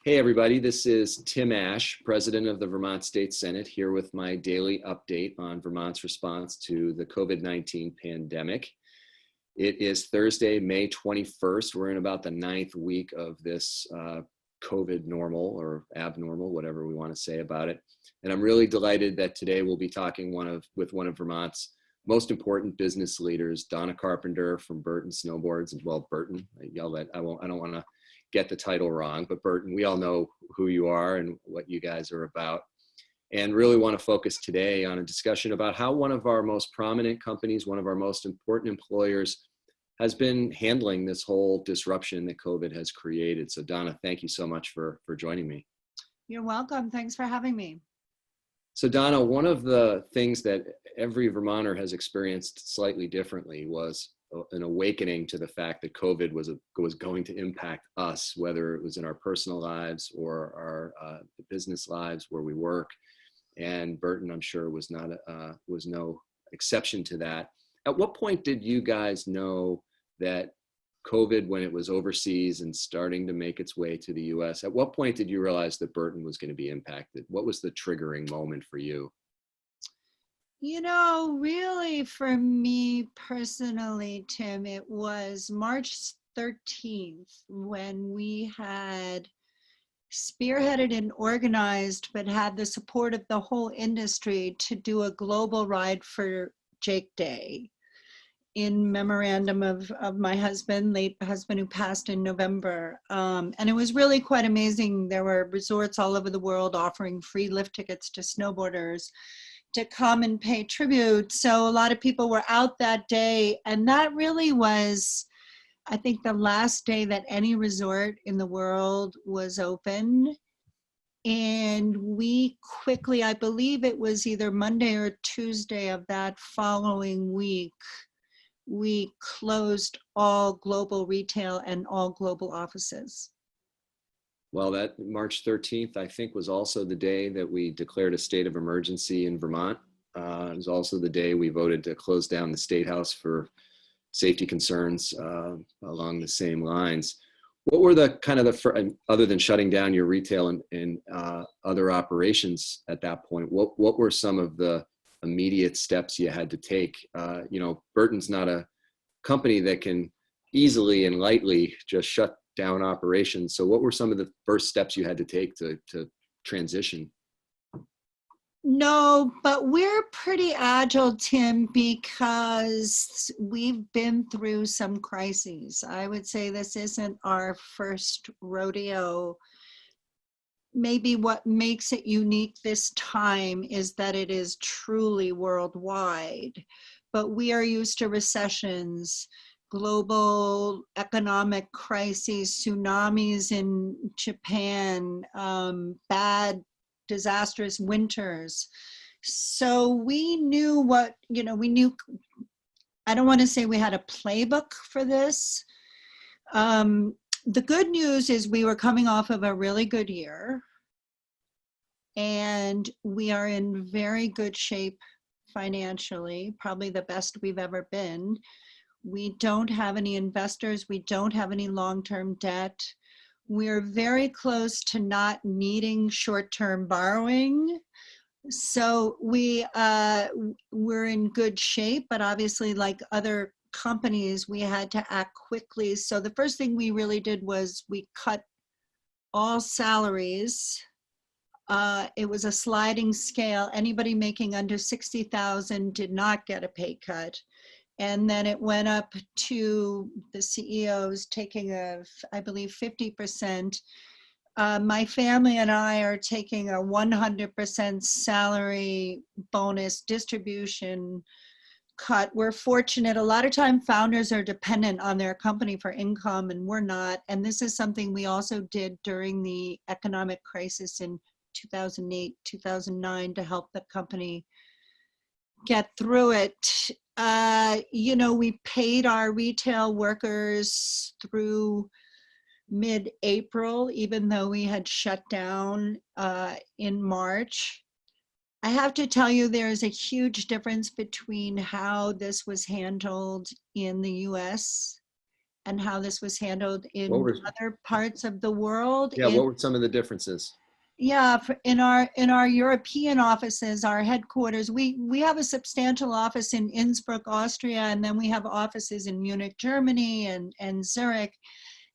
Hey everybody, this is Tim Ashe, President of the Vermont State Senate, here with my daily update on Vermont's response to the COVID-19 pandemic. It is Thursday, May 21st. We're in about the 9th week of this COVID normal or abnormal, whatever we want to say about it. And I'm really delighted that today we'll be talking with one of Vermont's most important business leaders, Donna Carpenter from Burton Snowboards. And well, Burton, I don't want to get the title wrong, but Burton, we all know who you are and what you guys are about, and really want to focus today on a discussion about how one of our most prominent companies, one of our most important employers, has been handling this whole disruption that COVID has created. So Donna, thank you so much for joining me. You're welcome. Thanks for having me. So Donna, one of the things that every Vermonter has experienced slightly differently was an awakening to the fact that COVID was going to impact us, whether it was in our personal lives or our business lives where we work. And Burton, I'm sure, was no exception to that. At what point did you guys know that COVID, when it was overseas and starting to make its way to the US, at what point did you realize that Burton was going to be impacted? What was the triggering moment for you? You know, really for me personally, Tim, it was March 13th when we had spearheaded and organized, but had the support of the whole industry to do a global ride for Jake Day in memorandum of my husband, late husband, who passed in November. And it was really quite amazing. There were resorts all over the world offering free lift tickets to snowboarders to come and pay tribute. So a lot of people were out that day. And that really was, I think, the last day that any resort in the world was open. And we quickly, I believe it was either Monday or Tuesday of that following week, we closed all global retail and all global offices. Well, that March 13th, I think, was also the day that we declared a state of emergency in Vermont. It was also the day we voted to close down the State House for safety concerns along the same lines. What were the other than shutting down your retail and other operations at that point, what were some of the immediate steps you had to take? Burton's not a company that can easily and lightly just shut down operations. So what were some of the first steps you had to take to transition? No, but we're pretty agile, Tim, because we've been through some crises. I would say this isn't our first rodeo. Maybe what makes it unique this time is that it is truly worldwide, but we are used to recessions, global economic crises, tsunamis in Japan, bad, disastrous winters. So we knew I don't want to say we had a playbook for this. The good news is we were coming off of a really good year, and we are in very good shape financially, probably the best we've ever been. We don't have any investors. We don't have any long-term debt. We're very close to not needing short-term borrowing. So we're in good shape, but obviously, like other companies, we had to act quickly. So the first thing we really did was we cut all salaries. It was a sliding scale. Anybody making under 60,000 did not get a pay cut. And then it went up to the CEOs taking I believe 50%. My family and I are taking a 100% salary bonus distribution cut. We're fortunate. A lot of time founders are dependent on their company for income, and we're not. And this is something we also did during the economic crisis in 2008, 2009 to help the company get through it. We paid our retail workers through mid-April, even though we had shut down in March. I have to tell you, there is a huge difference between how this was handled in the US and how this was handled What in were, other parts of the world. yeah, what were some of the differences? Yeah, in our European offices, our headquarters, we have a substantial office in Innsbruck, Austria, and then we have offices in Munich, Germany, and Zurich.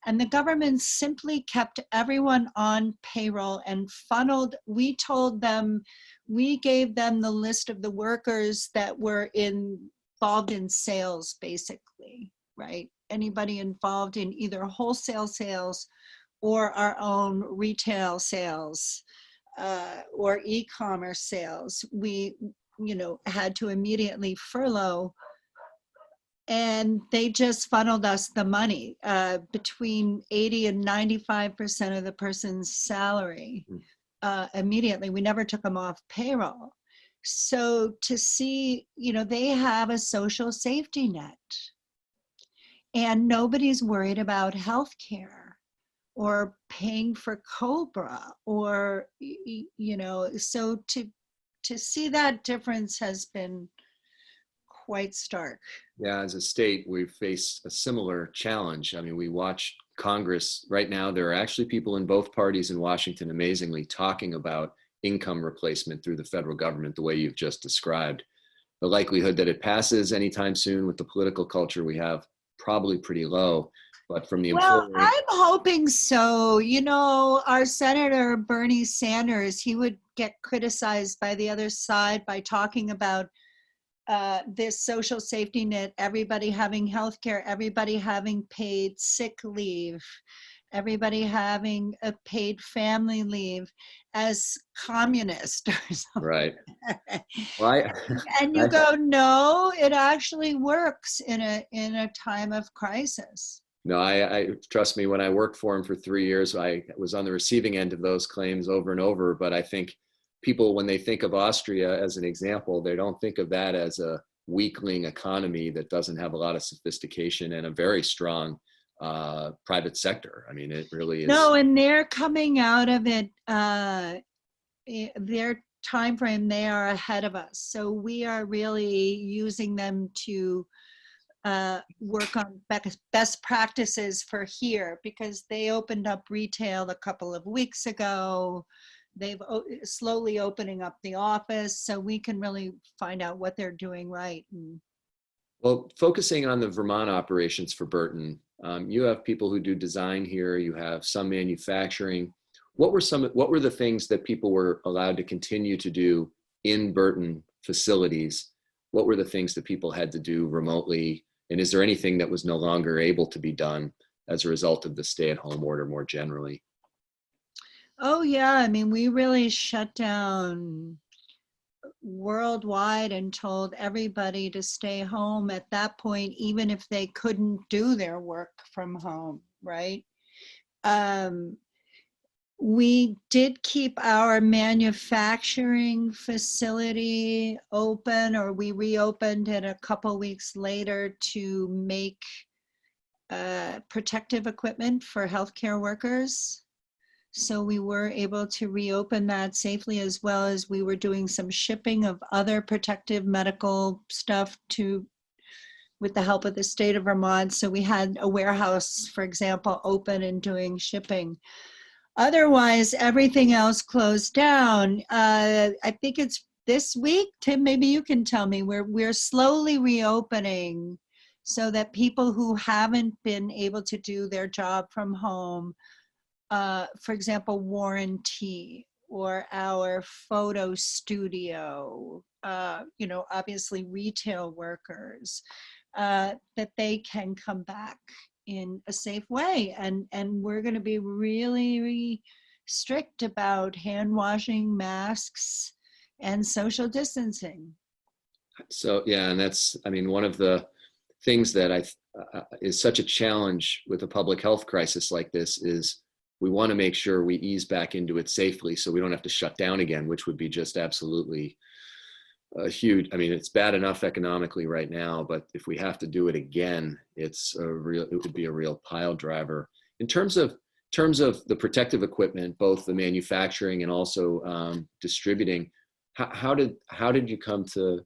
And the government simply kept everyone on payroll and funneled. We gave them the list of the workers that were involved in sales, basically, right? Anybody involved in either wholesale sales or our own retail sales or e-commerce sales, we, had to immediately furlough, and they just funneled us the money between 80 and 95% of the person's salary immediately. We never took them off payroll. So to see, they have a social safety net, and nobody's worried about health care or paying for Cobra, or so to see that difference has been quite stark. Yeah, as a state, we face a similar challenge. I mean, we watch Congress right now. There are actually people in both parties in Washington, amazingly, talking about income replacement through the federal government, the way you've just described. The likelihood that it passes anytime soon with the political culture we have, probably pretty low. But from the Well, employer, I'm hoping so. Our Senator Bernie Sanders, he would get criticized by the other side by talking about this social safety net, everybody having health care, everybody having paid sick leave, everybody having a paid family leave, as communist or something. right? Well, And you go, no, it actually works in a time of crisis. No, I trust me, when I worked for him for 3 years, I was on the receiving end of those claims over and over. But I think people, when they think of Austria as an example, they don't think of that as a weakling economy that doesn't have a lot of sophistication and a very strong private sector. I mean, it really is. No, and they're coming out of it, their time frame, they are ahead of us. So we are really using them to work on best practices for here, because they opened up retail a couple of weeks ago. They've slowly opening up the office, so we can really find out what they're doing right. Well, focusing on the Vermont operations for Burton, you have people who do design here, you have some manufacturing. What were the things that people were allowed to continue to do in Burton facilities? What were the things that people had to do remotely? And is there anything that was no longer able to be done as a result of the stay-at-home order more generally? Oh yeah, I mean, we really shut down worldwide and told everybody to stay home at that point, even if they couldn't do their work from home, right? We did keep our manufacturing facility open, or we reopened it a couple weeks later to make protective equipment for healthcare workers. So we were able to reopen that safely, as well as we were doing some shipping of other protective medical stuff with the help of the state of Vermont. So we had a warehouse, for example, open and doing shipping. Otherwise, everything else closed down. I think it's this week. Tim, maybe you can tell me. We're slowly reopening so that people who haven't been able to do their job from home, for example, warranty or our photo studio, obviously retail workers, that they can come back in a safe way. And we're going to be really, really strict about hand washing, masks, and social distancing. So, yeah, and that's, I mean, one of the things that is such a challenge with a public health crisis like this is we want to make sure we ease back into it safely so we don't have to shut down again, which would be just absolutely huge. I mean, it's bad enough economically right now, but if we have to do it again, it would be a real pile driver. In terms of the protective equipment, both the manufacturing and also distributing, how did you come to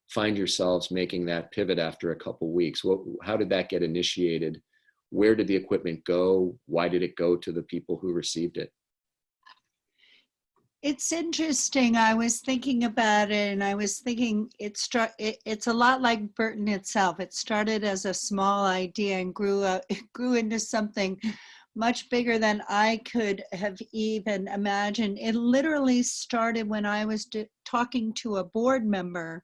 find yourselves making that pivot after a couple weeks? How did that get initiated? Where did the equipment go? Why did it go to the people who received it? It's interesting. I was thinking about it, and I was thinking it's a lot like Burton itself. It started as a small idea and it grew into something much bigger than I could have even imagined. It literally started when I was talking to a board member,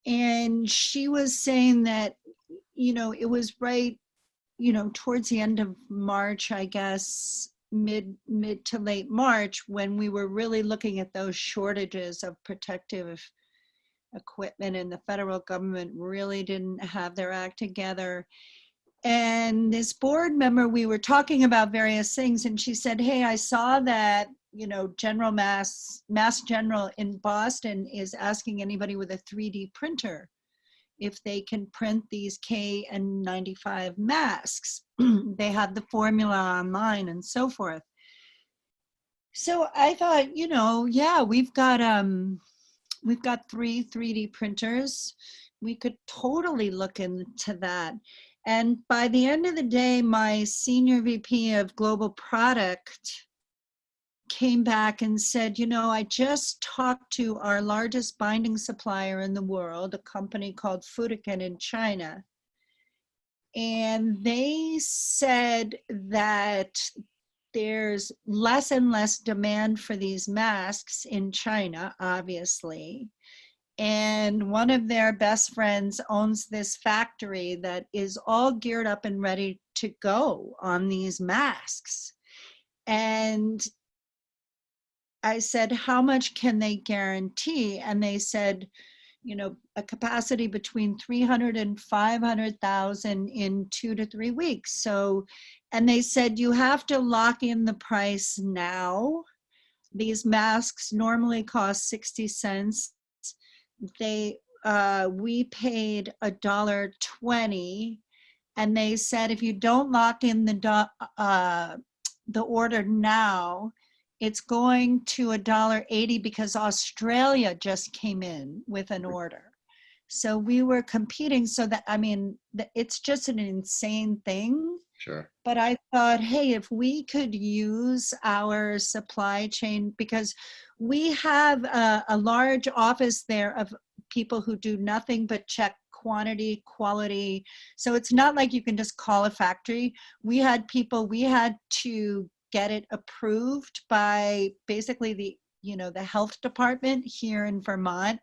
and she was saying that, it was right, towards the end of March, I guess, mid to late March, when we were really looking at those shortages of protective equipment, and the federal government really didn't have their act together. And this board member, we were talking about various things, and she said, hey, I saw that, General Mass General in Boston is asking anybody with a 3D printer if they can print these KN95 masks. They have the formula online and so forth. So I thought, yeah, we've got 3 3D printers. We could totally look into that. And by the end of the day, my senior VP of global product came back and said, I just talked to our largest binding supplier in the world, a company called Fudikin in China. And they said that there's less and less demand for these masks in China, obviously. And one of their best friends owns this factory that is all geared up and ready to go on these masks. And I said, how much can they guarantee? And they said, a capacity between 300 and 500,000 in 2 to 3 weeks. So, and they said, you have to lock in the price now. These masks normally cost 60 cents. We paid $1.20, and they said, if you don't lock in the order now, it's going to $1.80 because Australia just came in with an order. So we were competing. So that, it's just an insane thing. Sure. But I thought, hey, if we could use our supply chain, because we have a large office there of people who do nothing but check quantity, quality. So it's not like you can just call a factory. We had to get it approved by basically the health department here in Vermont.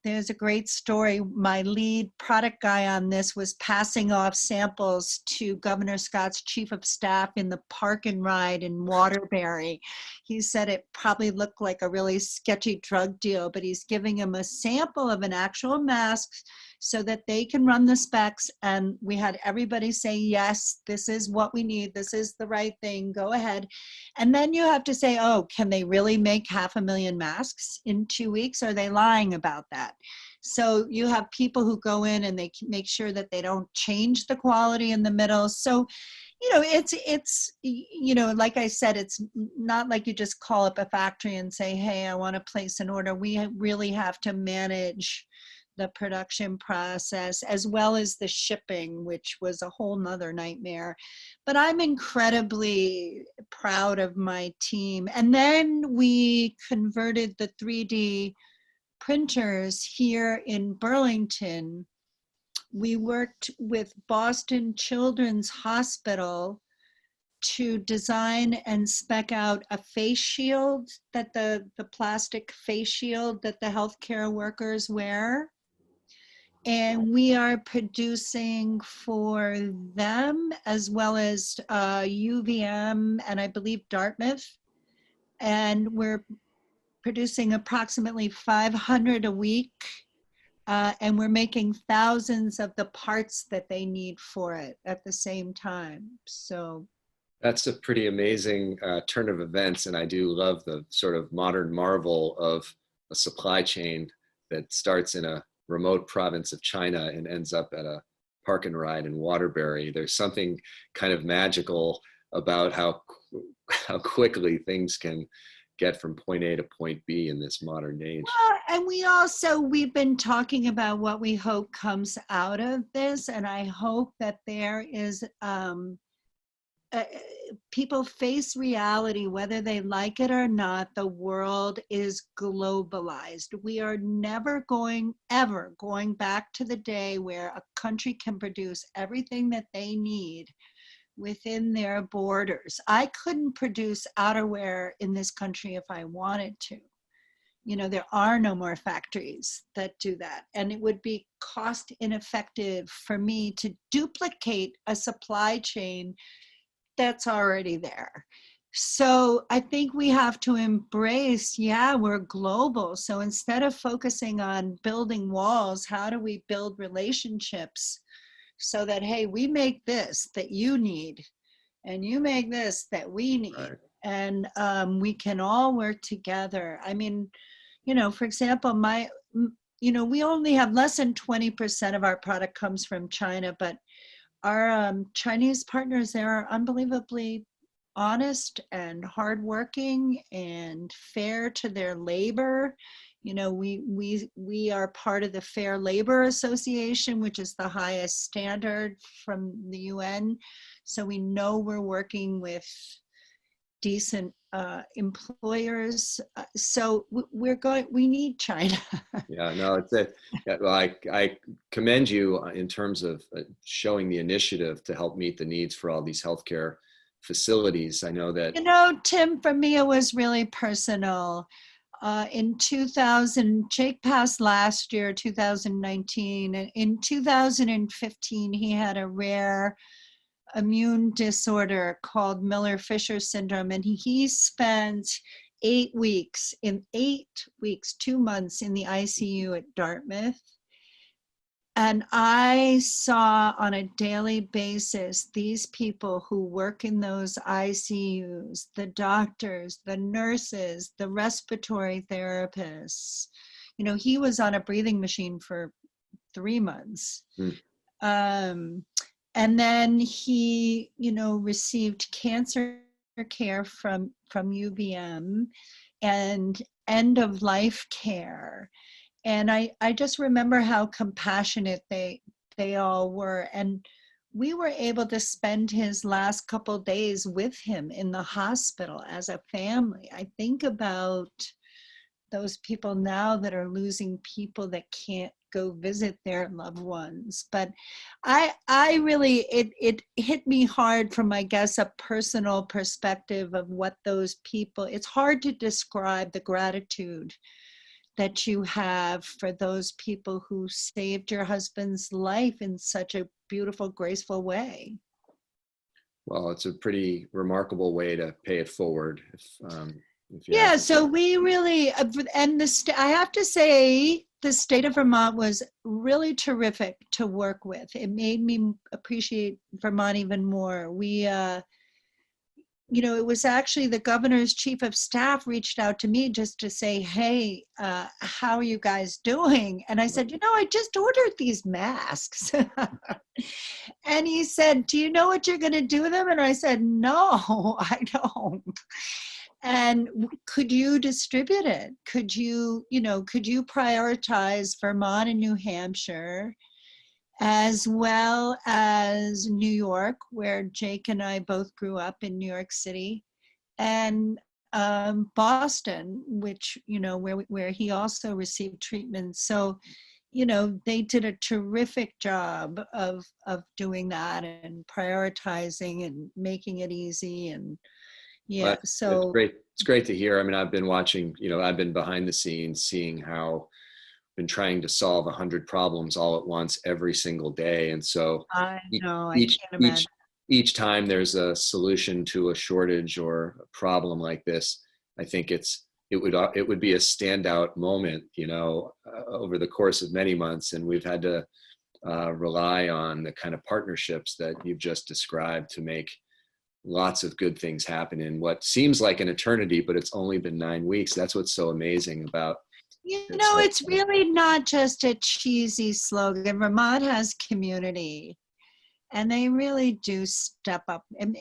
There's a great story. My lead product guy on this was passing off samples to Governor Scott's chief of staff in the park and ride in Waterbury. He said it probably looked like a really sketchy drug deal, but he's giving him a sample of an actual mask so that they can run the specs. And we had everybody say, yes, this is what we need. This is the right thing. Go ahead. And then you have to say, oh, can they really make 500,000 masks in 2 weeks? Are they lying about that? So you have people who go in and they make sure that they don't change the quality in the middle. So, it's like I said, it's not like you just call up a factory and say, hey, I want to place an order. We really have to manage the production process as well as the shipping, which was a whole nother nightmare. But I'm incredibly proud of my team. And then we converted the 3D printers here in Burlington. We worked with Boston Children's Hospital to design and spec out a face shield, that the plastic face shield that the healthcare workers wear. And we are producing for them as well as UVM and I believe Dartmouth. And we're producing approximately 500 a week. And we're making thousands of the parts that they need for it at the same time. So that's a pretty amazing turn of events. And I do love the sort of modern marvel of a supply chain that starts in a remote province of China and ends up at a park and ride in Waterbury. There's something kind of magical about how quickly things can get from point A to point B in this modern age. Well, And we've been talking about what we hope comes out of this. And I hope that there is, uh, people face reality, whether they like it or not. The world is globalized. We are never ever going back to the day where a country can produce everything that they need within their borders. I couldn't produce outerwear in this country if I wanted to. There are no more factories that do that. And it would be cost ineffective for me to duplicate a supply chain that's already there. So I think we have to embrace, we're global. So instead of focusing on building walls, how do we build relationships so that, hey, we make this that you need, and you make this that we need, Right. and we can all work together. I mean, for example, we only have less than 20% of our product comes from China, but our Chinese partners there are unbelievably honest and hardworking and fair to their labor. We are part of the Fair Labor Association, which is the highest standard from the UN. So we know we're working with decent employers. So we need China. Yeah, no, it's it. Well, I commend you in terms of showing the initiative to help meet the needs for all these healthcare facilities. I know that. Tim, for me, it was really personal. In 2000, Jake passed last year, 2019. And in 2015, he had a rare immune disorder called Miller-Fisher syndrome. And he spent 8 weeks, 2 months in the ICU at Dartmouth. And I saw on a daily basis these people who work in those ICUs, the doctors, the nurses, the respiratory therapists. He was on a breathing machine for 3 months. And then he, received cancer care from UVM and end of life care. And I just remember how compassionate they all were. And we were able to spend his last couple of days with him in the hospital as a family. I think about those people now that are losing people that can't go visit their loved ones. But I really, it hit me hard from, I guess, a personal perspective of what those people, it's hard to describe the gratitude that you have for those people who saved your husband's life in such a beautiful, graceful way. Well, it's a pretty remarkable way to pay it forward. Yeah, so we really, and I have to say, the state of Vermont was really terrific to work with. It made me appreciate Vermont even more. We, it was actually the governor's chief of staff reached out to me just to say, hey, how are you guys doing? And I said, I just ordered these masks. And he said, do you know what you're going to do with them? And I said, no, I don't. And could you distribute it? Could you prioritize Vermont and New Hampshire, as well as New York, where Jake and I both grew up in New York City, and Boston, which, where he also received treatment. So, they did a terrific job of doing that and prioritizing and making it easy. And yeah, so it's great. It's great to hear. I mean, I've been watching, I've been behind the scenes seeing how been trying to solve 100 problems all at once every single day. And so I know, I can't imagine. Each time there's a solution to a shortage or a problem like this, I think it would be a standout moment, over the course of many months. And we've had to rely on the kind of partnerships that you've just described to make lots of good things happen in what seems like an eternity, but it's only been 9 weeks. That's what's so amazing about it's really not just a cheesy slogan. Vermont has community. And they really do step up. And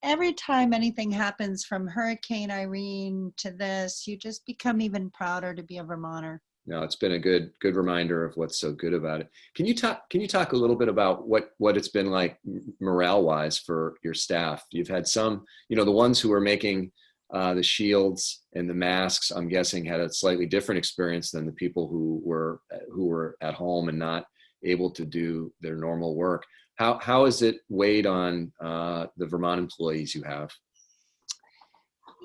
every time anything happens, from Hurricane Irene to this, you just become even prouder to be a Vermonter. No, it's been a good reminder of what's so good about it. Can you talk a little bit about what it's been like morale wise for your staff? You've had some, the ones who were making the shields and the masks, I'm guessing, had a slightly different experience than the people who were at home and not able to do their normal work. How has it weighed on the Vermont employees you have?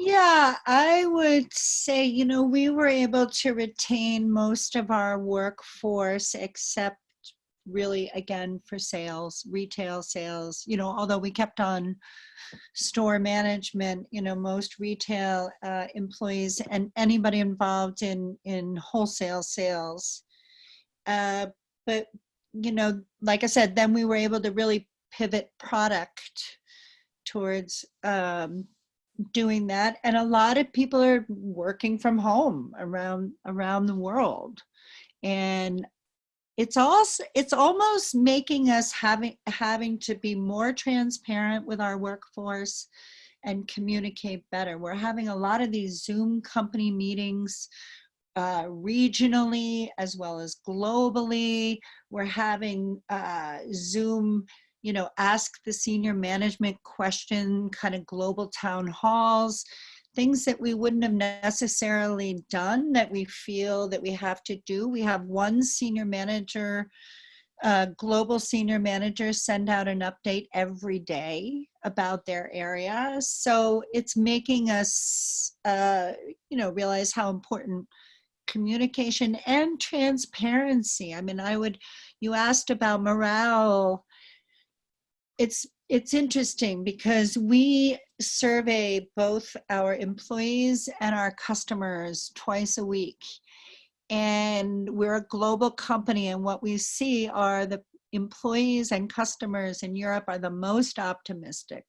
Yeah, I would say, we were able to retain most of our workforce, except really, again, for sales, retail sales, although we kept on store management, most retail employees and anybody involved in wholesale sales. But like I said, then we were able to really pivot product towards doing that. And a lot of people are working from home around the world. And it's almost making us having to be more transparent with our workforce and communicate better. We're having a lot of these Zoom company meetings regionally as well as globally. We're having Zoom, ask the senior management question, kind of global town halls, things that we wouldn't have necessarily done that we feel that we have to do. We have one senior manager, global senior manager, send out an update every day about their area. So it's making us, realize how important communication and transparency. I mean, you asked about morale. It's interesting because we survey both our employees and our customers twice a week. And we're a global company, and what we see are the employees and customers in Europe are the most optimistic.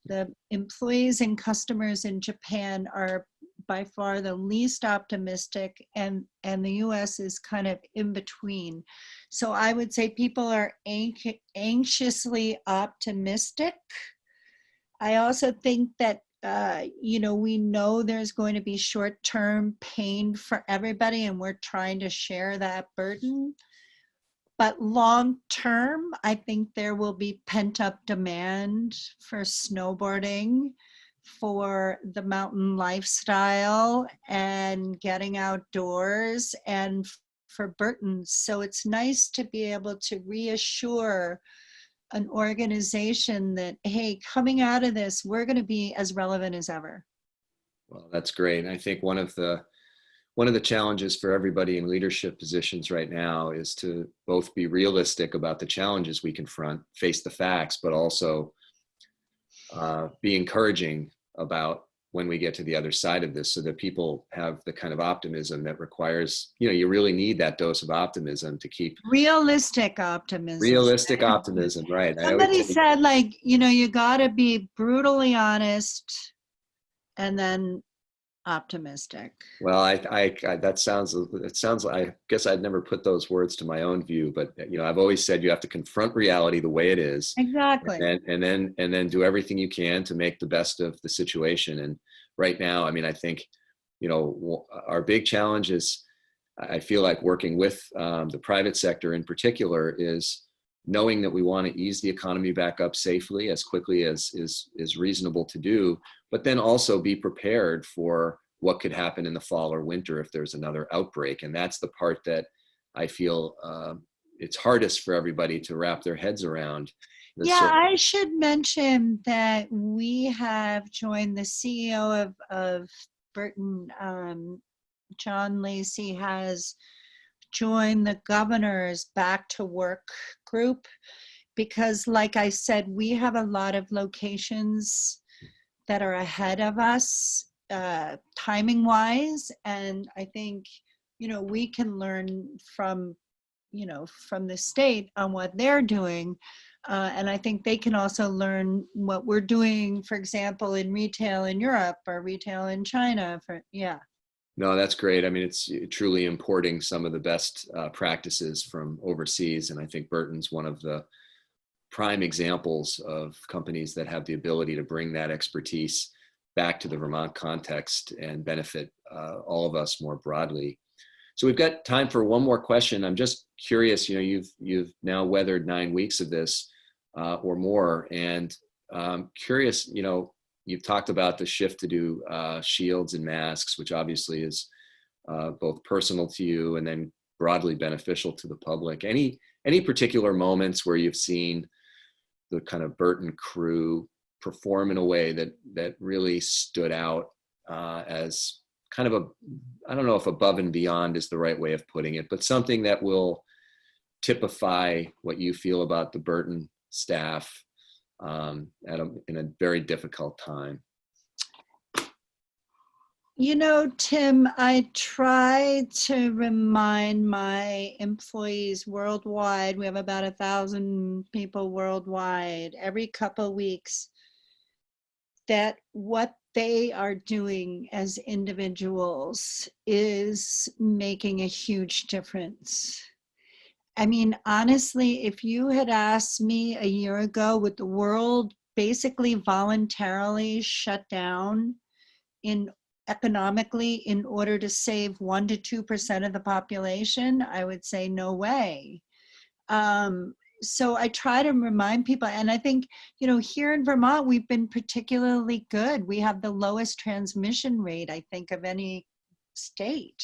The employees and customers in Japan are by far the least optimistic, and the US is kind of in between. So I would say people are anxiously optimistic. I also think that we know there's going to be short-term pain for everybody, and we're trying to share that burden. But long-term, I think there will be pent-up demand for snowboarding, for the mountain lifestyle and getting outdoors, and for Burton. So it's nice to be able to reassure an organization that, hey, coming out of this, we're going to be as relevant as ever. Well, that's great. I think one of the challenges for everybody in leadership positions right now is to both be realistic about the challenges we confront, face the facts, but also be encouraging about when we get to the other side of this, so that people have the kind of optimism that requires, you really need that dose of optimism to keep realistic optimism. Realistic optimism, right. Somebody said, you got to be brutally honest and then optimistic. Well, it sounds like, I guess I'd never put those words to my own view, but I've always said you have to confront reality the way it is. Exactly. And then do everything you can to make the best of the situation. And right now, I mean, I think, our big challenge is, I feel like, working with the private sector in particular, is knowing that we want to ease the economy back up safely as quickly as is reasonable to do, but then also be prepared for what could happen in the fall or winter if there's another outbreak. And that's the part that I feel it's hardest for everybody to wrap their heads around. Yeah, I should mention that we have joined the CEO of Burton, John Lacey, has joined the governor's back to work group, because like I said, we have a lot of locations that are ahead of us timing wise, and I think we can learn from the state on what they're doing, and I think they can also learn what we're doing, for example, in retail in Europe or retail in China. No, that's great. I mean, it's truly importing some of the best practices from overseas. And I think Burton's one of the prime examples of companies that have the ability to bring that expertise back to the Vermont context and benefit all of us more broadly. So we've got time for one more question. I'm just curious, you've now weathered 9 weeks of this or more, and curious, you've talked about the shift to do shields and masks, which obviously is both personal to you and then broadly beneficial to the public. Any particular moments where you've seen the kind of Burton crew perform in a way that really stood out as kind of I don't know if above and beyond is the right way of putting it, but something that will typify what you feel about the Burton staff in a very difficult time? Tim, I try to remind my employees worldwide, we have about 1,000 people worldwide, every couple of weeks, that what they are doing as individuals is making a huge difference. I mean, honestly, if you had asked me a year ago, with the world basically voluntarily shut down economically in order to save 1% to 2% of the population, I would say no way. So I try to remind people, and I think, here in Vermont, we've been particularly good. We have the lowest transmission rate, I think, of any state.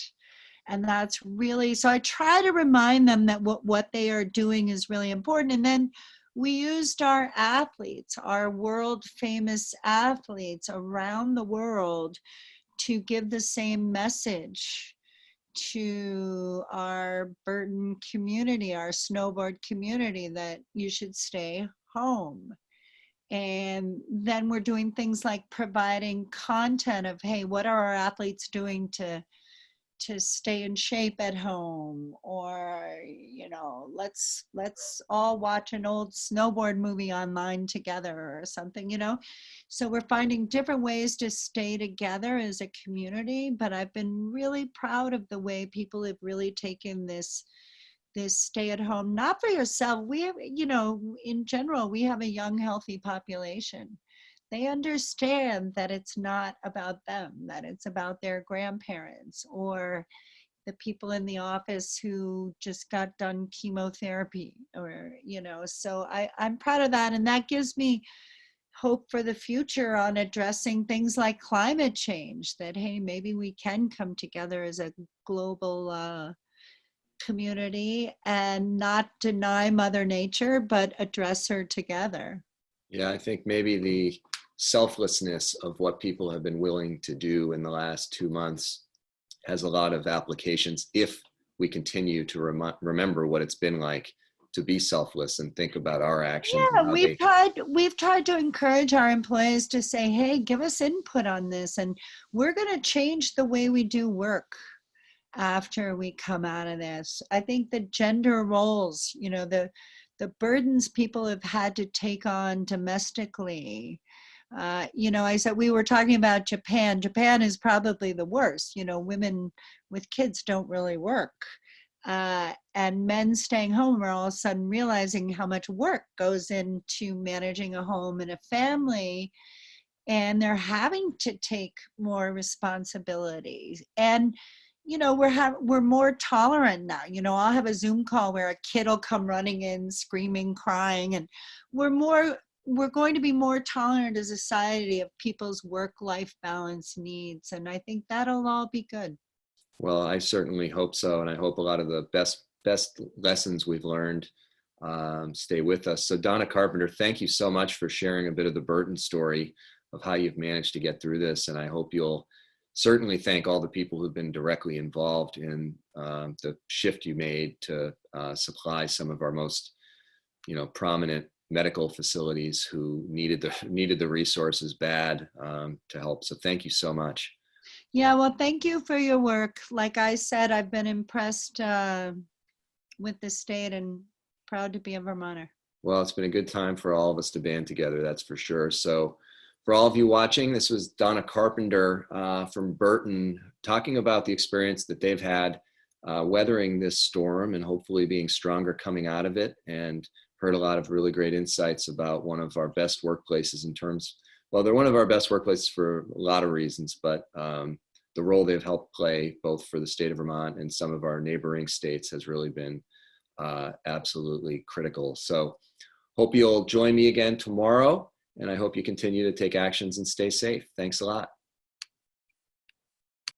And that's really, so I try to remind them that what they are doing is really important. And then we used our athletes, our world famous athletes around the world, to give the same message to our Burton community, our snowboard community, that you should stay home. And then we're doing things like providing content of, hey, what are our athletes doing to stay in shape at home? Or, let's all watch an old snowboard movie online together or something, So we're finding different ways to stay together as a community, but I've been really proud of the way people have really taken this stay at home, not for yourself. We have, in general, we have a young, healthy population. They understand that it's not about them, that it's about their grandparents or the people in the office who just got done chemotherapy, or, so I'm proud of that. And that gives me hope for the future on addressing things like climate change, that, hey, maybe we can come together as a global community and not deny Mother Nature, but address her together. Yeah, I think maybe the selflessness of what people have been willing to do in the last 2 months has a lot of applications if we continue to remember what it's been like to be selfless and think about our actions. Yeah, we've tried to encourage our employees to say, hey, give us input on this, and we're going to change the way we do work after we come out of this. I think the gender roles, the burdens people have had to take on domestically. I said, we were talking about Japan. Japan is probably the worst. Women with kids don't really work. And men staying home are all of a sudden realizing how much work goes into managing a home and a family. And they're having to take more responsibilities. And we're more tolerant now. I'll have a Zoom call where a kid will come running in, screaming, crying, and we're going to be more tolerant as a society of people's work-life balance needs. And I think that'll all be good. Well, I certainly hope so. And I hope a lot of the best lessons we've learned stay with us. So Donna Carpenter, thank you so much for sharing a bit of the Burton story of how you've managed to get through this. And I hope you'll certainly thank all the people who've been directly involved in the shift you made to supply some of our most, prominent medical facilities who needed the resources bad to help. So thank you so much. Yeah, well, thank you for your work. Like I said, I've been impressed with the state and proud to be a Vermonter. Well, it's been a good time for all of us to band together, that's for sure. So for all of you watching, this was Donna Carpenter from Burton talking about the experience that they've had weathering this storm and hopefully being stronger coming out of it, and heard a lot of really great insights about one of our best workplaces in terms, well, they're one of our best workplaces for a lot of reasons, but the role they've helped play both for the state of Vermont and some of our neighboring states has really been absolutely critical. So hope you'll join me again tomorrow, and I hope you continue to take actions and stay safe. Thanks a lot.